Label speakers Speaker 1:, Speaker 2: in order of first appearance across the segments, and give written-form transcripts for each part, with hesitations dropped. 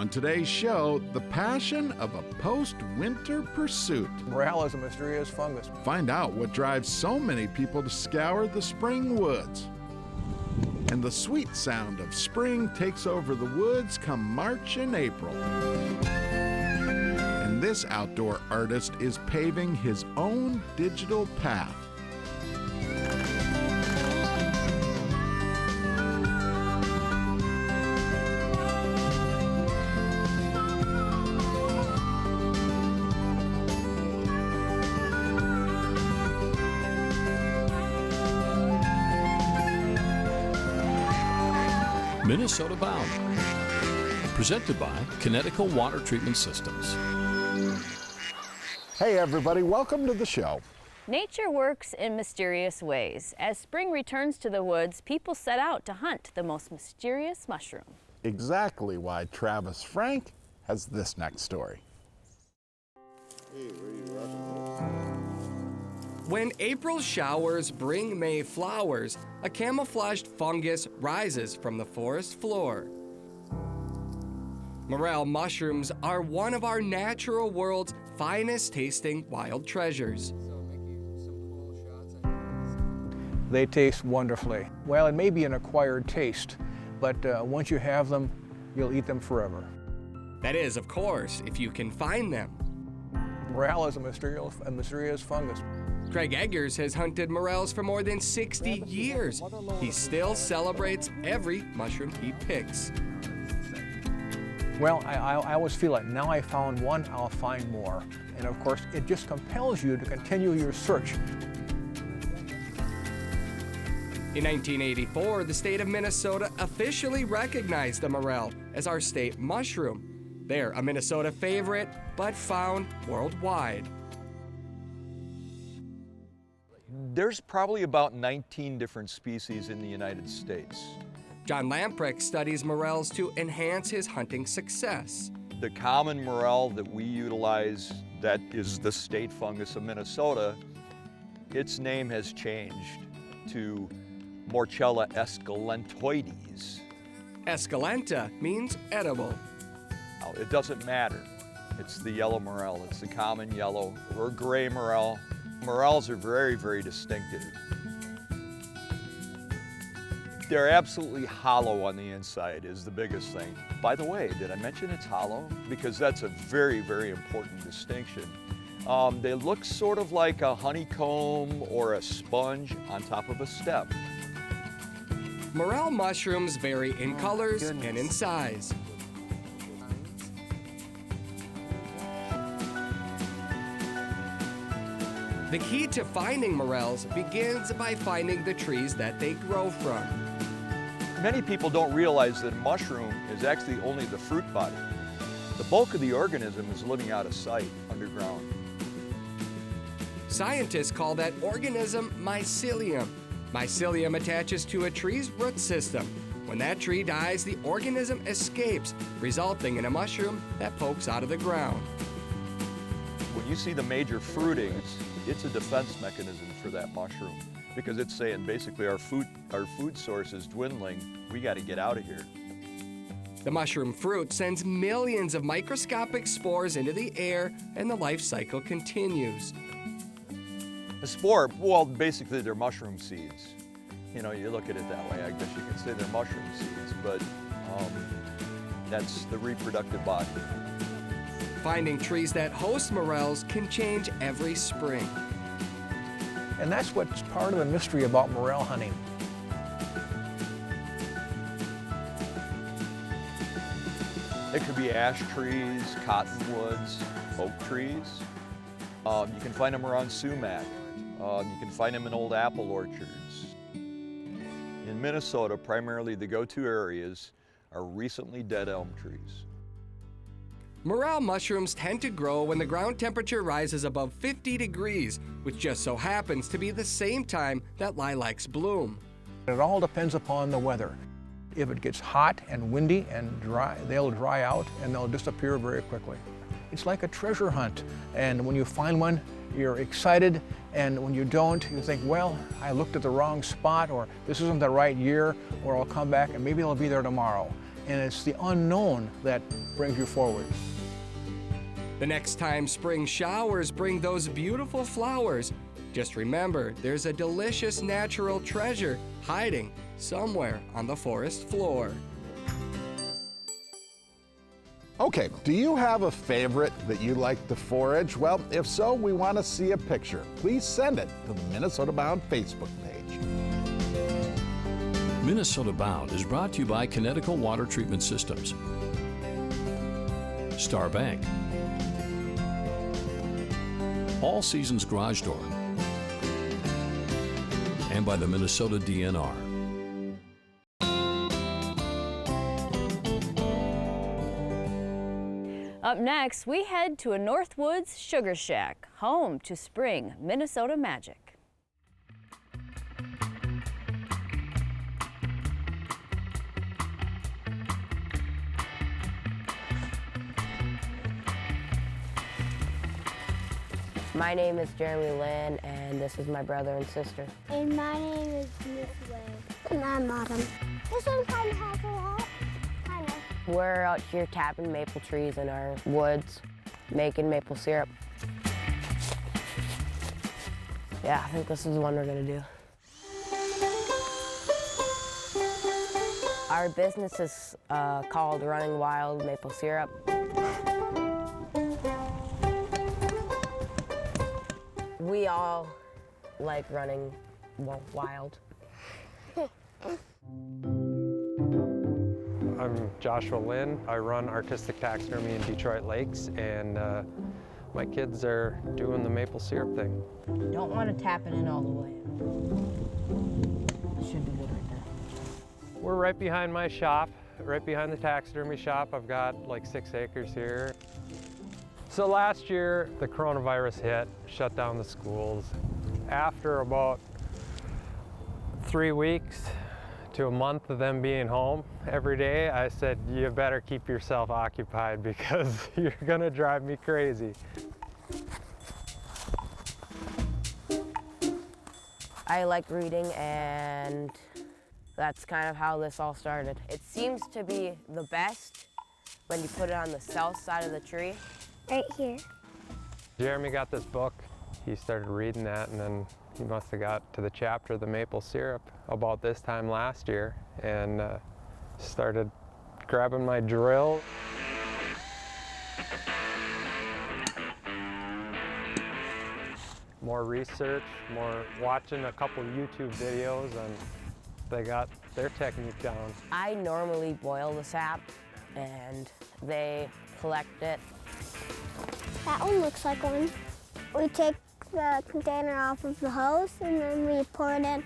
Speaker 1: On today's show, the passion of a post-winter pursuit.
Speaker 2: Morel is a mysterious fungus.
Speaker 1: Find out what drives so many people to scour the spring woods. And the sweet sound of spring takes over the woods come March and April. And this outdoor artist is paving his own digital path.
Speaker 3: Minnesota Bound, presented by Connecticut Water Treatment Systems.
Speaker 1: Hey everybody, welcome to the show.
Speaker 4: Nature works in mysterious ways. As spring returns to the woods, people set out to hunt the most mysterious mushroom.
Speaker 1: Exactly why Travis Frank has this next story.
Speaker 5: When April showers bring May flowers, a camouflaged fungus rises from the forest floor. Morel mushrooms are one of our natural world's finest tasting wild treasures.
Speaker 2: They taste wonderfully. Well, it may be an acquired taste, but once you have them, you'll eat them forever.
Speaker 5: That is, of course, if you can find them.
Speaker 2: Morel is a mysterious fungus.
Speaker 5: Craig Eggers has hunted morels for more than 60 years. He still celebrates every mushroom he picks.
Speaker 2: Well, I always feel like now I found one, I'll find more. And of course, it just compels you to continue your search.
Speaker 5: In 1984, the state of Minnesota officially recognized the morel as our state mushroom. They're a Minnesota favorite, but found worldwide.
Speaker 6: There's probably about 19 different species in the United States.
Speaker 5: John Lamprecht studies morels to enhance his hunting success.
Speaker 6: The common morel that we utilize, that is the state fungus of Minnesota, its name has changed to Morchella esculentoides.
Speaker 5: Esculenta means edible.
Speaker 6: Now, it doesn't matter. It's the yellow morel. It's the common yellow or gray morel. Morels are very, very distinctive. They're absolutely hollow on the inside is the biggest thing. By the way, did I mention it's hollow? Because that's a very, very important distinction. They look sort of like a honeycomb or a sponge on top of a stem.
Speaker 5: Morel mushrooms vary in colors and in size. The key to finding morels begins by finding the trees that they grow from.
Speaker 6: Many people don't realize that a mushroom is actually only the fruit body. The bulk of the organism is living out of sight underground.
Speaker 5: Scientists call that organism mycelium. Mycelium attaches to a tree's root system. When that tree dies, the organism escapes, resulting in a mushroom that pokes out of the ground.
Speaker 6: When you see the major fruitings, it's a defense mechanism for that mushroom because it's saying basically our food source is dwindling. We got to get out of here.
Speaker 5: The mushroom fruit sends millions of microscopic spores into the air, and the life cycle continues.
Speaker 6: The spore, well, basically they're mushroom seeds. You know, you look at it that way, I guess you could say they're mushroom seeds, but that's the reproductive body.
Speaker 5: Finding trees that host morels can change every spring.
Speaker 2: And that's what's part of the mystery about morel hunting.
Speaker 6: It could be ash trees, cottonwoods, oak trees. You can find them around sumac. You can find them in old apple orchards. In Minnesota, primarily the go-to areas are recently dead elm trees.
Speaker 5: Morel mushrooms tend to grow when the ground temperature rises above 50 degrees, which just so happens to be the same time that lilacs bloom.
Speaker 2: It all depends upon the weather. If it gets hot and windy and dry, they'll dry out and they'll disappear very quickly. It's like a treasure hunt, and when you find one, you're excited, and when you don't, you think, well, I looked at the wrong spot, or this isn't the right year, or I'll come back and maybe it'll be there tomorrow. and it's the unknown that brings you forward.
Speaker 5: The next time spring showers bring those beautiful flowers, just remember there's a delicious natural treasure hiding somewhere on the forest floor.
Speaker 1: Okay, do you have a favorite that you like to forage? Well, if so, we want to see a picture. Please send it to the Minnesota Bound Facebook page.
Speaker 3: Minnesota Bound is brought to you by Connecticut Water Treatment Systems, Star Bank, All Seasons Garage Door, and by the Minnesota DNR.
Speaker 4: Up next, we head to a Northwoods Sugar Shack, home to spring Minnesota magic.
Speaker 7: My name is Jeremy Lynn, and this is my brother and sister.
Speaker 8: And my name is Miss Way. And I'm Autumn. This one kind of has a lot. Kind of.
Speaker 7: We're out here tapping maple trees in our woods, making maple syrup. Yeah, I think this is the one we're gonna do. Our business is called Running Wild Maple Syrup. We all like running wild.
Speaker 9: I'm Joshua Lynn. I run artistic taxidermy in Detroit Lakes, and my kids are doing the maple syrup thing.
Speaker 7: Don't want to tap it in all the way. Should be good right there.
Speaker 9: We're right behind my shop, right behind the taxidermy shop. I've got like 6 acres here. So last year, the coronavirus hit, shut down the schools. After about 3 weeks to a month of them being home every day, I said, you better keep yourself occupied because you're gonna drive me crazy.
Speaker 7: I like reading, and that's kind of how this all started. It seems to be the best when you put it on the south side of the tree.
Speaker 8: Right here.
Speaker 9: Jeremy got this book. He started reading that, and then he must have got to the chapter of the maple syrup about this time last year, and started grabbing my drill. More research, more watching a couple YouTube videos, and they got their technique down.
Speaker 7: I normally boil the sap, and they collect it.
Speaker 8: That one looks like one. We take the container off of the hose and then we pour it in.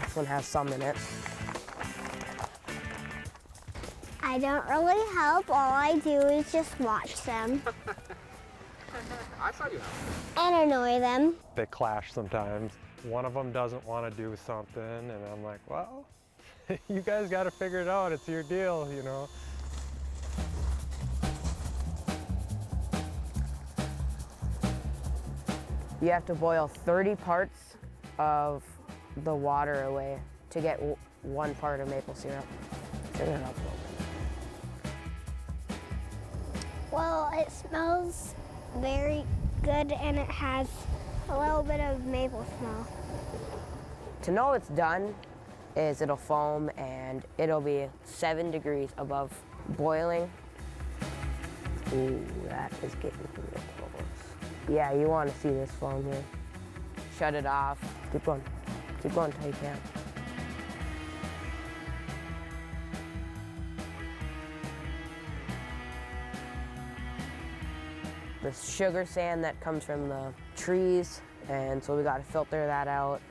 Speaker 7: This one has some in it.
Speaker 8: I don't really help. All I do is just watch them.
Speaker 9: I saw you.
Speaker 8: And annoy them.
Speaker 9: They clash sometimes. One of them doesn't want to do something, and I'm like, well, you guys got to figure it out. It's your deal, you know.
Speaker 7: You have to boil 30 parts of the water away to get 1 part of maple syrup. Turn it up a little bit.
Speaker 8: Well, it smells very good and it has a little bit of maple smell.
Speaker 7: To know it's done is it'll foam and it'll be 7 degrees above boiling. Ooh, that is getting real close. Yeah, you want to see this foam here. Shut it off. Keep going. Keep going until you can. The sugar sand that comes from the trees, and so we got to filter that out.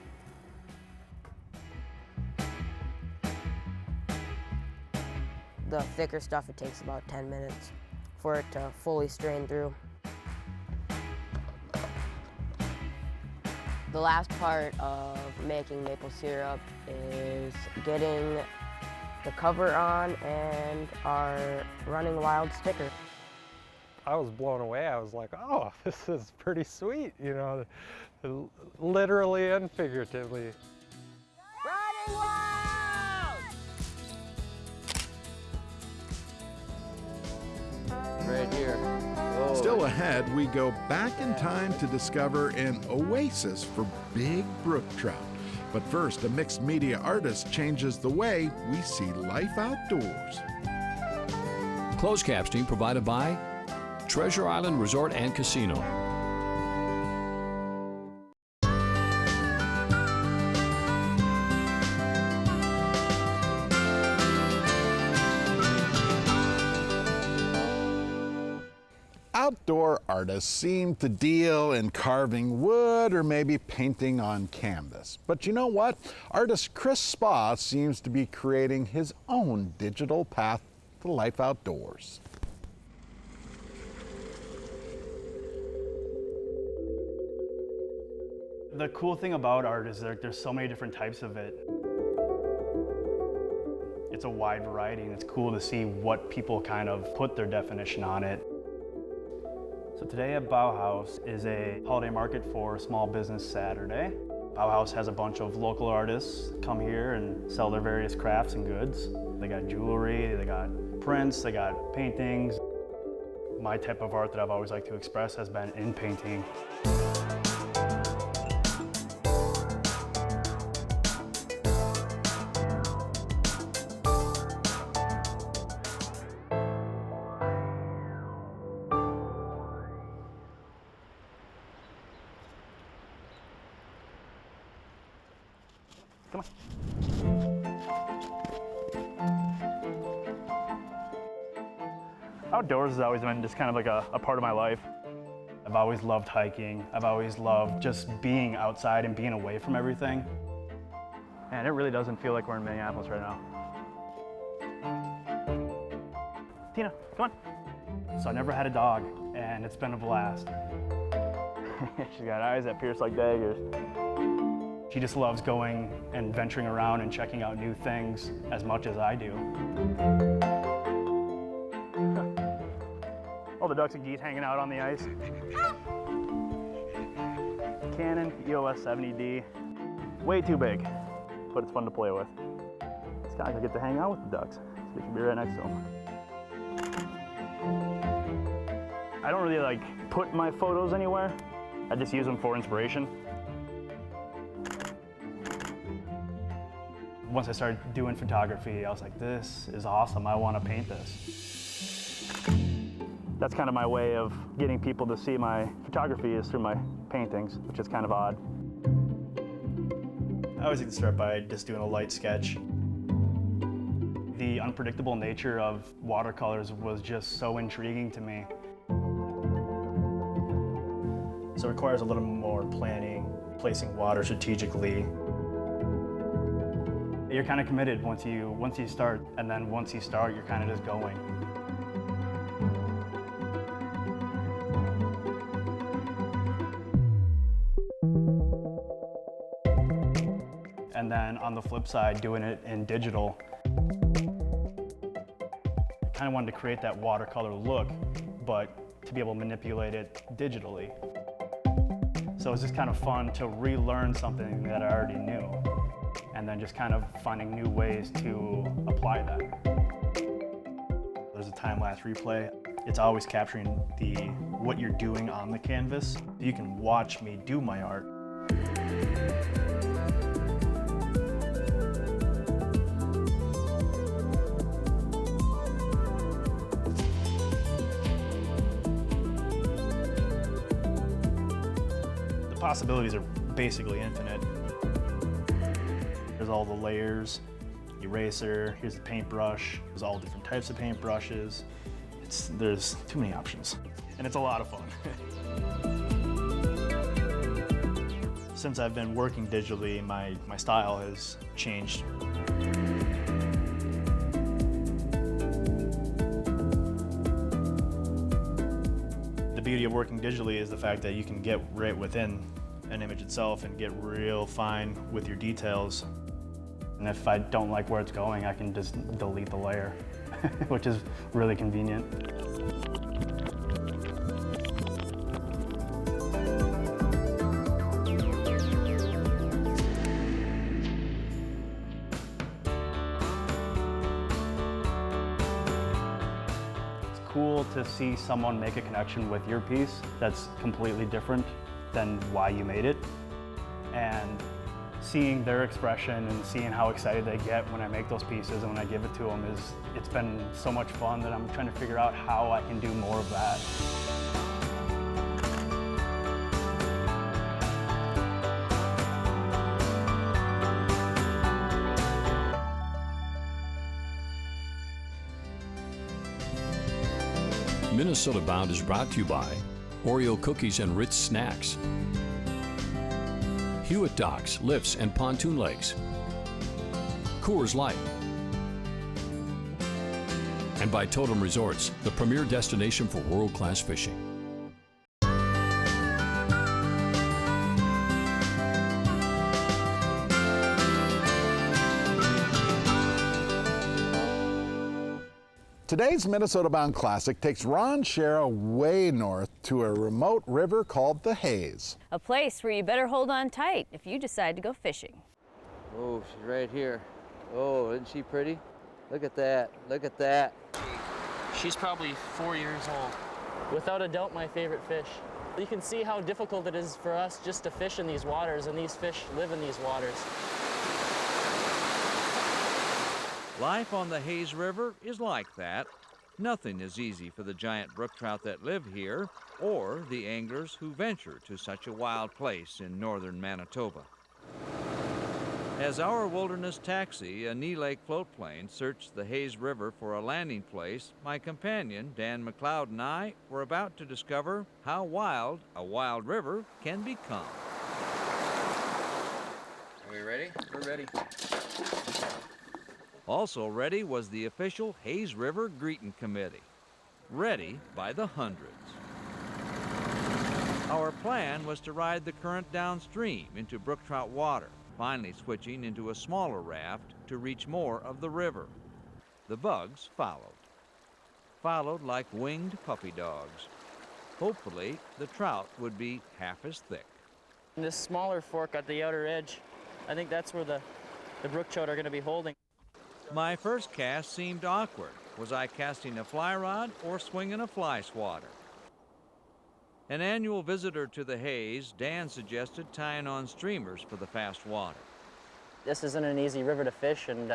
Speaker 7: The thicker stuff, it takes about 10 minutes for it to fully strain through. The last part of making maple syrup is getting the cover on and our Running Wild sticker.
Speaker 9: I was blown away. I was like, oh, this is pretty sweet, you know, literally and figuratively.
Speaker 7: Running Wild!
Speaker 1: Still ahead, we go back in time to discover an oasis for big brook trout. But first, a mixed media artist changes the way we see life outdoors.
Speaker 3: Closed captioning provided by Treasure Island Resort and Casino.
Speaker 1: Outdoor artists seem to deal in carving wood or maybe painting on canvas. But you know what? Artist Chris Spa seems to be creating his own digital path to life outdoors.
Speaker 10: The cool thing about art is there's so many different types of it. It's a wide variety, and it's cool to see what people kind of put their definition on it. So today at Bauhaus is a holiday market for Small Business Saturday. Bauhaus has a bunch of local artists come here and sell their various crafts and goods. They got jewelry, they got prints, they got paintings. My type of art that I've always liked to express has been in painting. Come on. Outdoors has always been just kind of like a part of my life. I've always loved hiking. I've always loved just being outside and being away from everything. And it really doesn't feel like we're in Minneapolis right now. Tina, come on. So I never had a dog, and it's been a blast. She's got eyes that pierce like daggers. She just loves going and venturing around and checking out new things as much as I do. All the ducks and geese hanging out on the ice. Canon EOS 70D. Way too big, but it's fun to play with. It's kind of like I get to hang out with the ducks, so we should be right next to them. I don't really put my photos anywhere. I just use them for inspiration. Once I started doing photography, I was like, this is awesome, I want to paint this. That's kind of my way of getting people to see my photography is through my paintings, which is kind of odd. I always like to start by just doing a light sketch. The unpredictable nature of watercolors was just so intriguing to me. So it requires a little more planning, placing water strategically. You're kind of committed once you start, and then once you start, you're kind of just going. And then on the flip side, doing it in digital. I kind of wanted to create that watercolor look, but to be able to manipulate it digitally. So it's just kind of fun to relearn something that I already knew, and then just kind of finding new ways to apply that. There's a time-lapse replay. It's always capturing what you're doing on the canvas. You can watch me do my art. The possibilities are basically infinite. There's all the layers, eraser, here's the paintbrush, there's all different types of paintbrushes. There's too many options, and it's a lot of fun. Since I've been working digitally, my style has changed. The beauty of working digitally is the fact that you can get right within an image itself and get real fine with your details. And if I don't like where it's going, I can just delete the layer, which is really convenient. It's cool to see someone make a connection with your piece that's completely different than why you made it. And seeing their expression and seeing how excited they get when I make those pieces and when I give it to them it's been so much fun that I'm trying to figure out how I can do more of that.
Speaker 3: Minnesota Bound is brought to you by Oreo Cookies and Ritz Snacks, Hewitt Docks, Lifts and Pontoon Lakes, Coors Light, and by Totem Resorts, the premier destination for world-class fishing.
Speaker 1: Today's Minnesota Bound Classic takes Ron Shera way north to a remote river called the Hayes.
Speaker 4: A place where you better hold on tight if you decide to go fishing.
Speaker 11: Oh, she's right here. Oh, isn't she pretty? Look at that, look at that.
Speaker 12: She's probably 4 years old. Without a doubt, my favorite fish. You can see how difficult it is for us just to fish in these waters, and these fish live in these waters.
Speaker 13: Life on the Hayes River is like that. Nothing is easy for the giant brook trout that live here or the anglers who venture to such a wild place in northern Manitoba. As our wilderness taxi, a knee lake float plane, searched the Hayes River for a landing place, my companion, Dan McLeod, and I were about to discover how wild a wild river can become.
Speaker 11: Are we ready? We're ready.
Speaker 13: Also ready was the official Hayes River Greeting Committee, ready by the hundreds. Our plan was to ride the current downstream into brook trout water, finally switching into a smaller raft to reach more of the river. The bugs followed like winged puppy dogs. Hopefully, the trout would be half as thick.
Speaker 12: This smaller fork at the outer edge, I think that's where the brook trout are going to be holding.
Speaker 13: My first cast seemed awkward. Was I casting a fly rod or swinging a fly swatter? An annual visitor to the Hayes, Dan suggested tying on streamers for the fast water.
Speaker 12: This isn't an easy river to fish, and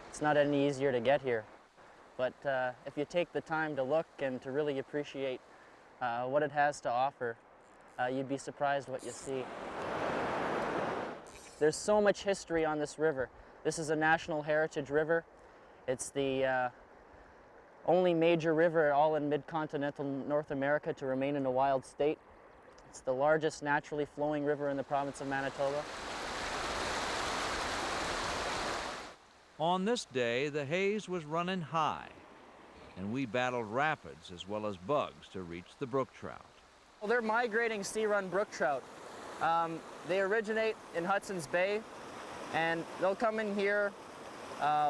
Speaker 12: it's not any easier to get here. But if you take the time to look and to really appreciate what it has to offer, you'd be surprised what you see. There's so much history on this river. This is a National Heritage River. It's the only major river all in mid-continental North America to remain in a wild state. It's the largest naturally flowing river in the province of Manitoba.
Speaker 13: On this day, the Hayes was running high, and we battled rapids as well as bugs to reach the brook trout.
Speaker 12: Well, they're migrating sea-run brook trout. They originate in Hudson's Bay, and they'll come in here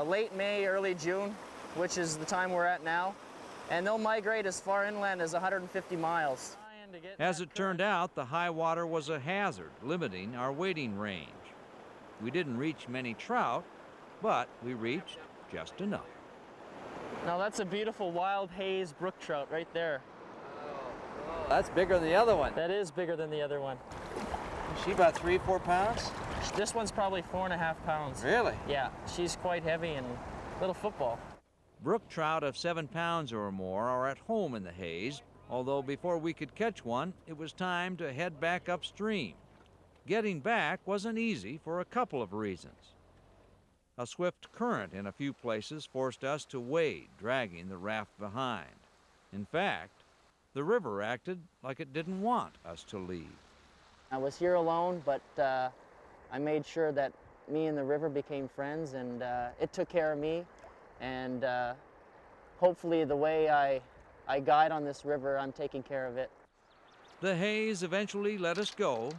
Speaker 12: late May, early June, which is the time we're at now, and they'll migrate as far inland as 150 miles.
Speaker 13: As it turned out, the high water was a hazard, limiting our wading range. We didn't reach many trout, but we reached just enough.
Speaker 12: Now that's a beautiful wild Hayes brook trout right there.
Speaker 11: Oh, that's bigger than the other one.
Speaker 12: That is bigger than the other one.
Speaker 11: Is she about 3-4 pounds?
Speaker 12: This one's probably 4.5 pounds.
Speaker 11: Really?
Speaker 12: Yeah, she's quite heavy and a little football.
Speaker 13: Brook trout of 7 pounds or more are at home in the Hayes, although before we could catch one, it was time to head back upstream. Getting back wasn't easy for a couple of reasons. A swift current in a few places forced us to wade, dragging the raft behind. In fact, the river acted like it didn't want us to leave.
Speaker 12: I was here alone, but I made sure that me and the river became friends, and it took care of me. And hopefully the way I guide on this river, I'm taking care of it.
Speaker 13: The Hayes eventually let us go,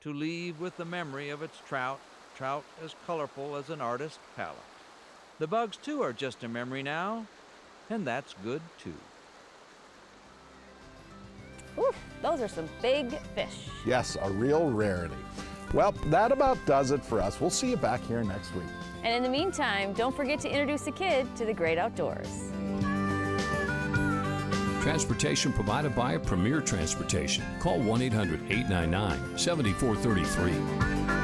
Speaker 13: to leave with the memory of its trout as colorful as an artist's palette. The bugs, too, are just a memory now, and that's good, too.
Speaker 4: Oof, those are some big fish.
Speaker 1: Yes, a real rarity. Well, that about does it for us. We'll see you back here next week.
Speaker 4: And in the meantime, don't forget to introduce a kid to the great outdoors.
Speaker 3: Transportation provided by Premier Transportation. Call 1-800-899-7433.